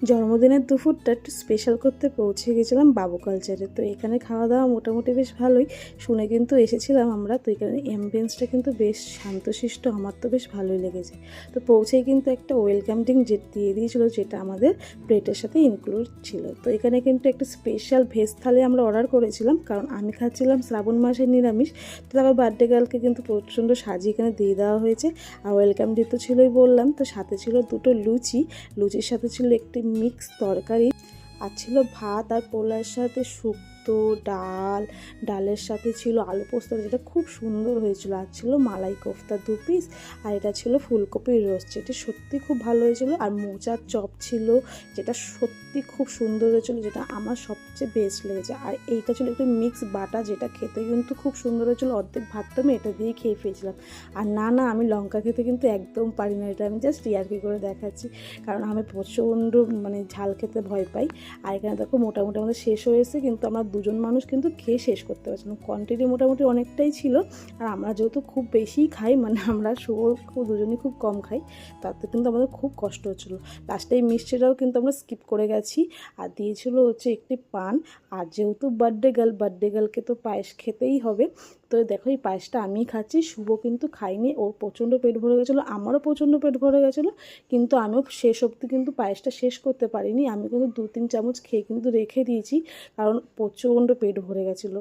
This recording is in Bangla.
জন্মদিনের দুপুরটা একটু স্পেশাল করতে পৌঁছে গেছিলাম বাবু কালচারে। তো এখানে খাওয়া দাওয়া মোটামুটি বেশ ভালোই, শুনে কিন্তু এসেছিলাম আমরা। তো এখানে অ্যাম্বিয়েন্সটা কিন্তু বেশ শান্তশিষ্ট, আমার তো বেশ ভালোই লেগেছে। তো পৌঁছেই কিন্তু একটা ওয়েলকাম ড্রিঙ্ক দিয়ে দিয়েছিলো, যেটা আমাদের প্লেটের সাথে ইনক্লুড ছিল। তো এখানে কিন্তু একটা স্পেশাল ভেজ থালি আমরা অর্ডার করেছিলাম, কারণ আমি খাচ্ছিলাম শ্রাবণ মাসের নিরামিষ। তো তারপর বার্থডে গার্লকে কিন্তু প্রচণ্ড সাজিয়ে এখানে দিয়ে দেওয়া হয়েছে। আর ওয়েলকাম ড্রিঙ্ক তো ছিলই বললাম, তো সাথে ছিল দুটো লুচির সাথে ছিল একটি মিক্স তরকারি, আর ছিল ভাত, আর পোলার সাথে শুক্তো, ডালের সাথে ছিল আলু পোস্ত, যেটা খুব সুন্দর হয়েছিল। আর ছিল মালাই কোফতা 2 পিস, আর এটা ছিল ফুলকপির রোস্ট, যেটা সত্যি খুব ভালো হয়েছিল। আর মোচার চপ ছিল, যেটা সত্যি খুব সুন্দর হয়েছিল, যেটা আমার সবচেয়ে বেস্ট লেগেছে। আর এইটা ছিল একটু মিক্স বাটা, যেটা খেতে কিন্তু খুব সুন্দর হয়েছিল। অর্ধেক ভাত তো আমি এটা দিয়েই খেয়ে ফেলেছিলাম। আর না আমি লঙ্কা খেতে কিন্তু একদম পারি না, এটা আমি জাস্ট ইয়ার্কি করে দেখাচ্ছি, কারণ আমি প্রচণ্ড ঝাল খেতে ভয় পাই। আর এখানে দেখো মোটামুটি আমাদের শেষ হয়েছে, কিন্তু আমরা দুজন মানুষ কিন্তু খেয়ে শেষ করতে পারছি না। কোয়ান্টিটি মোটামুটি অনেকটাই ছিল। আর আমরা যেহেতু খুব বেশিই খাই, আমরা দুজনই খুব কম খাই, তাতে কিন্তু আমাদের খুব কষ্ট হচ্ছিলো। লাস্টে এই মিষ্টিটাও কিন্তু আমরা স্কিপ করে গেছি। আর দিয়েছিল হচ্ছে একটি পান। আর যেহেতু বার্থডে গার্লকে তো পায়েস খেতেই হবে। তো দেখো এই পায়েসটা আমিই খাচ্ছি, শুভ কিন্তু খাইনি, ওর প্রচণ্ড পেট ভরে গেছিলো, আমারও প্রচণ্ড পেট ভরে গেছিলো। কিন্তু আমিও শেষ অবধি কিন্তু পায়েসটা শেষ করতে পারিনি, আমি কিন্তু 2-3 চামচ খেয়ে কিন্তু রেখে দিয়েছি, কারণ প্রচণ্ড পেট ভরে গেছিলো।